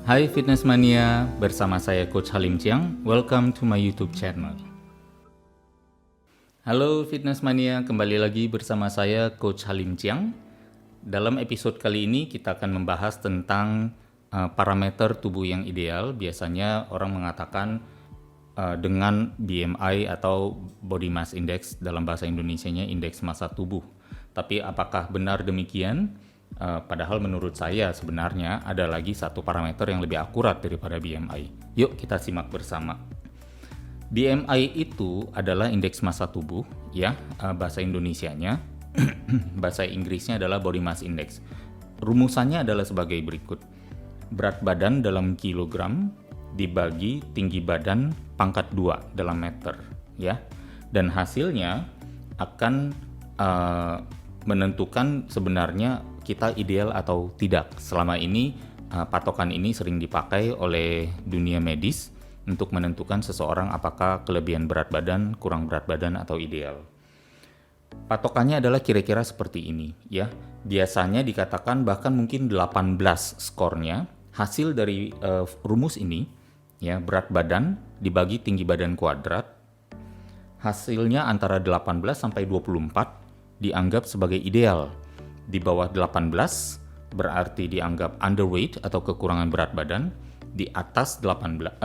Hai Fitness Mania, bersama saya Coach Halim Chiang. Welcome to my YouTube channel. Halo Fitness Mania, kembali lagi bersama saya Coach Halim Chiang. Dalam episode kali ini kita akan membahas tentang parameter tubuh yang ideal. Biasanya orang mengatakan dengan BMI atau Body Mass Index, dalam bahasa Indonesianya indeks massa tubuh. Tapi apakah benar demikian? Padahal menurut saya sebenarnya ada lagi satu parameter yang lebih akurat daripada BMI. Yuk kita simak bersama. BMI itu adalah indeks massa tubuh, ya, bahasa Indonesianya. Bahasa Inggrisnya adalah Body Mass Index. Rumusannya adalah sebagai berikut. Berat badan dalam kilogram dibagi tinggi badan pangkat 2 dalam meter, ya. Dan hasilnya akan menentukan sebenarnya kita ideal atau tidak. Selama ini patokan ini sering dipakai oleh dunia medis untuk menentukan seseorang apakah kelebihan berat badan, kurang berat badan, atau ideal. Patokannya adalah kira-kira seperti ini, ya. Biasanya dikatakan bahkan mungkin 18 skornya. Hasil dari rumus ini, ya, berat badan dibagi tinggi badan kuadrat, hasilnya antara 18 sampai 24 dianggap sebagai ideal. Di bawah 18 berarti dianggap underweight atau kekurangan berat badan. Di atas 24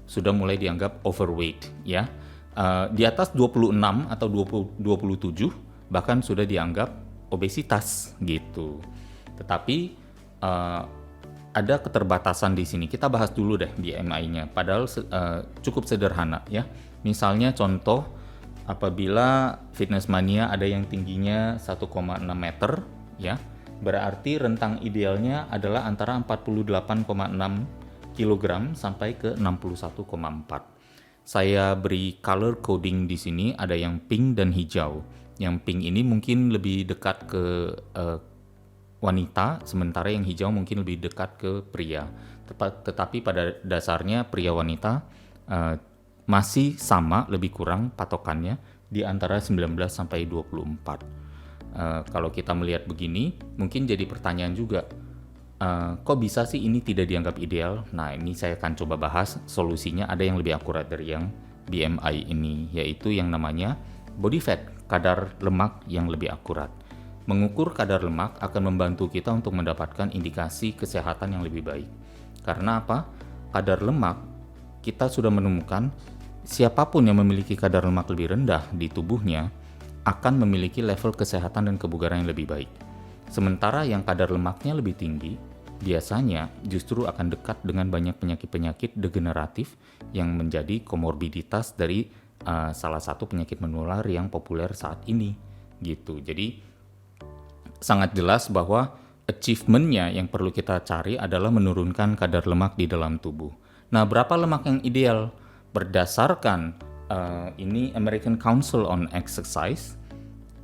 sudah mulai dianggap overweight, ya. Di atas 26 atau 27 bahkan sudah dianggap obesitas gitu. Tetapi ada keterbatasan di sini. Kita bahas dulu deh BMI-nya. Padahal cukup sederhana, ya. Misalnya contoh, apabila Fitness Mania ada yang tingginya 1,6 meter, ya, berarti rentang idealnya adalah antara 48,6 kg sampai ke 61,4. Saya beri color coding di sini, ada yang pink dan hijau. Yang pink ini mungkin lebih dekat ke wanita, sementara yang hijau mungkin lebih dekat ke pria. Tetapi pada dasarnya pria wanita masih sama, lebih kurang patokannya di antara 19 sampai 24. Kalau kita melihat begini, mungkin jadi pertanyaan juga, kok bisa sih ini tidak dianggap ideal? Nah, ini saya akan coba bahas solusinya. Ada yang lebih akurat dari yang BMI ini, yaitu yang namanya body fat, kadar lemak yang lebih akurat. Mengukur kadar lemak akan membantu kita untuk mendapatkan indikasi kesehatan yang lebih baik. Karena apa? Kadar lemak, kita sudah menemukan siapapun yang memiliki kadar lemak lebih rendah di tubuhnya akan memiliki level kesehatan dan kebugaran yang lebih baik. Sementara yang kadar lemaknya lebih tinggi, biasanya justru akan dekat dengan banyak penyakit-penyakit degeneratif yang menjadi komorbiditas dari salah satu penyakit menular yang populer saat ini, gitu. Jadi sangat jelas bahwa achievement-nya yang perlu kita cari adalah menurunkan kadar lemak di dalam tubuh. Nah, berapa lemak yang ideal? Berdasarkan ini American Council on Exercise,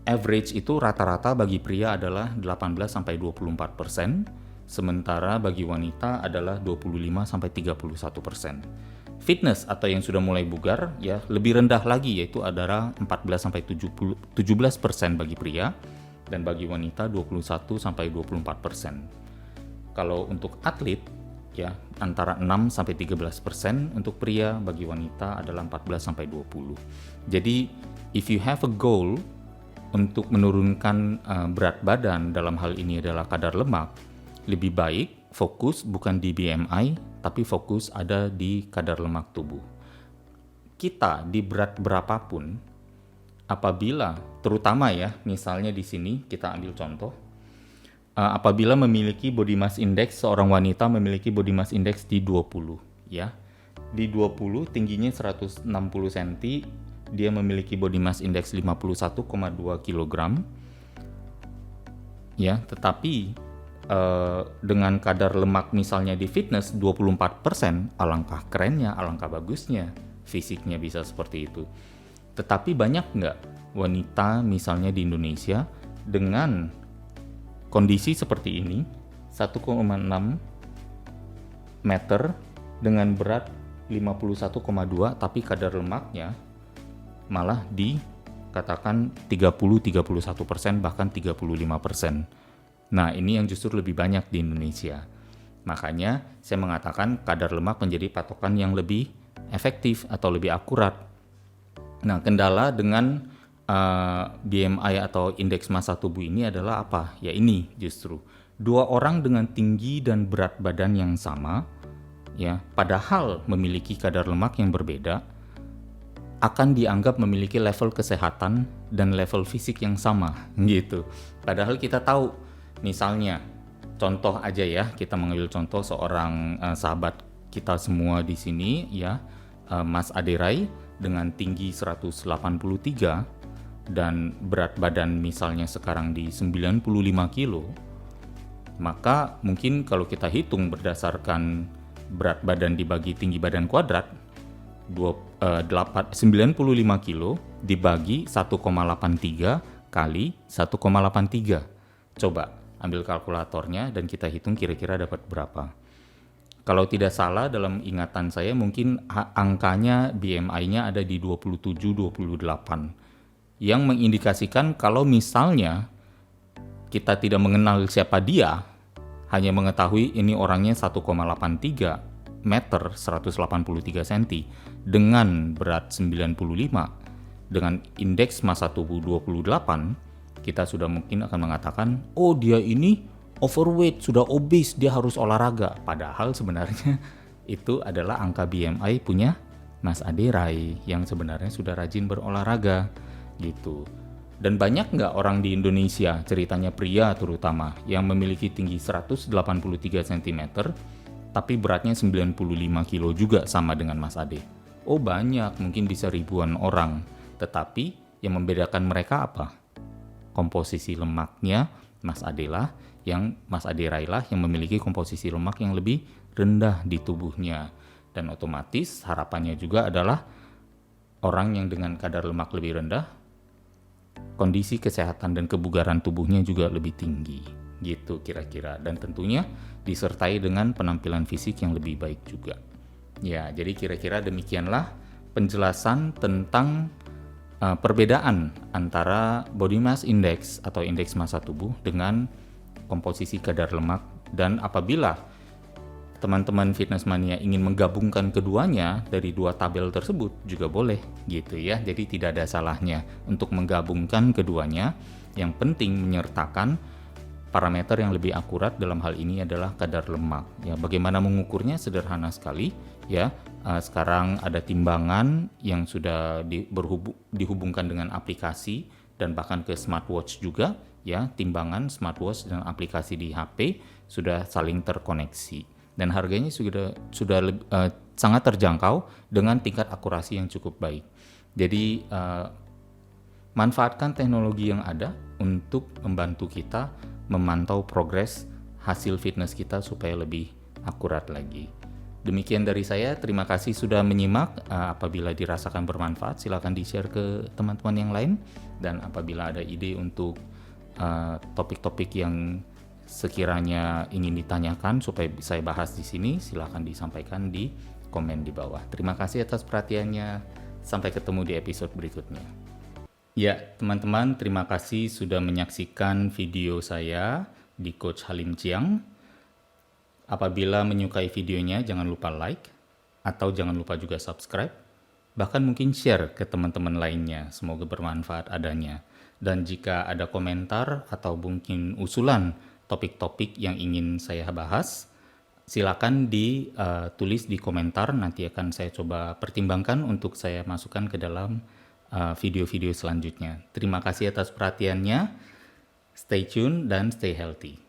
average itu rata-rata bagi pria adalah 18-24%, sementara bagi wanita adalah 25-31%. Fitness atau yang sudah mulai bugar, ya, lebih rendah lagi, yaitu adalah 14-17% bagi pria, dan bagi wanita 21-24%. Kalau untuk atlet, ya, antara 6-13%, untuk pria, bagi wanita adalah 14-20. Jadi if you have a goal untuk menurunkan berat badan, dalam hal ini adalah kadar lemak, lebih baik fokus bukan di BMI tapi fokus ada di kadar lemak tubuh. Kita di berat berapapun, apabila terutama, ya, misalnya di sini kita ambil contoh, apabila memiliki body mass index, seorang wanita memiliki body mass index di 20, ya. Di 20 tingginya 160 cm, dia memiliki body mass index 51,2 kg. Ya, tetapi dengan kadar lemak misalnya di fitness 24%, alangkah kerennya, alangkah bagusnya fisiknya bisa seperti itu. Tetapi banyak nggak wanita misalnya di Indonesia dengan kondisi seperti ini, 1,6 meter dengan berat 51,2, tapi kadar lemaknya malah dikatakan 30-31%, bahkan 35%. Nah, ini yang justru lebih banyak di Indonesia. Makanya saya mengatakan kadar lemak menjadi patokan yang lebih efektif atau lebih akurat. Nah, kendala dengan BMI atau indeks massa tubuh ini adalah apa? Ya ini justru. Dua orang dengan tinggi dan berat badan yang sama, ya, padahal memiliki kadar lemak yang berbeda, akan dianggap memiliki level kesehatan dan level fisik yang sama gitu. Padahal kita tahu, misalnya contoh aja ya, kita mengambil contoh seorang sahabat kita semua di sini ya, Mas Aderai dengan tinggi 183 dan berat badan misalnya sekarang di 95 kilo, maka mungkin kalau kita hitung berdasarkan berat badan dibagi tinggi badan kuadrat, 95 kilo dibagi 1,83 kali 1,83. Coba ambil kalkulatornya dan kita hitung kira-kira dapat berapa. Kalau tidak salah dalam ingatan saya mungkin angkanya BMI-nya ada di 27-28. Yang mengindikasikan kalau misalnya kita tidak mengenal siapa dia, hanya mengetahui ini orangnya 1,83 meter 183 cm dengan berat 95 dengan indeks massa tubuh 28, kita sudah mungkin akan mengatakan, oh dia ini overweight, sudah obes, dia harus olahraga. Padahal sebenarnya itu adalah angka BMI punya Mas Aderai yang sebenarnya sudah rajin berolahraga gitu. Dan banyak nggak orang di Indonesia, ceritanya pria terutama, yang memiliki tinggi 183 cm tapi beratnya 95 kilo juga sama dengan Mas Ade? Oh banyak, mungkin bisa ribuan orang. Tetapi yang membedakan mereka apa? Komposisi lemaknya Mas Ade lah, Mas Ade Railah yang memiliki komposisi lemak yang lebih rendah di tubuhnya. Dan otomatis harapannya juga adalah orang yang dengan kadar lemak lebih rendah, kondisi kesehatan dan kebugaran tubuhnya juga lebih tinggi. Gitu kira-kira, dan tentunya disertai dengan penampilan fisik yang lebih baik juga. Ya, jadi kira-kira demikianlah penjelasan tentang perbedaan antara body mass index atau indeks massa tubuh dengan komposisi kadar lemak. Dan apabila teman-teman fitness mania ingin menggabungkan keduanya dari dua tabel tersebut juga boleh gitu ya. Jadi tidak ada salahnya untuk menggabungkan keduanya. Yang penting menyertakan parameter yang lebih akurat dalam hal ini adalah kadar lemak. Ya, bagaimana mengukurnya? Sederhana sekali. Ya, sekarang ada timbangan yang sudah dihubungkan dengan aplikasi dan bahkan ke smartwatch juga. Ya, timbangan smartwatch dan aplikasi di HP sudah saling terkoneksi dan harganya sudah sangat terjangkau dengan tingkat akurasi yang cukup baik. Jadi manfaatkan teknologi yang ada untuk membantu kita memantau progres hasil fitness kita supaya lebih akurat lagi. Demikian dari saya, terima kasih sudah menyimak. Apabila dirasakan bermanfaat, silakan di-share ke teman-teman yang lain. Dan apabila ada ide untuk topik-topik yang sekiranya ingin ditanyakan supaya saya bahas di sini, silakan disampaikan di komen di bawah. Terima kasih atas perhatiannya. Sampai ketemu di episode berikutnya. Ya, teman-teman, terima kasih sudah menyaksikan video saya di Coach Halim Chiang. Apabila menyukai videonya, jangan lupa like, atau jangan lupa juga subscribe, bahkan mungkin share ke teman-teman lainnya, semoga bermanfaat adanya. Dan jika ada komentar atau mungkin usulan topik-topik yang ingin saya bahas, silakan ditulis di komentar, nanti akan saya coba pertimbangkan untuk saya masukkan ke dalam video-video selanjutnya. Terima kasih atas perhatiannya. Stay tune dan stay healthy.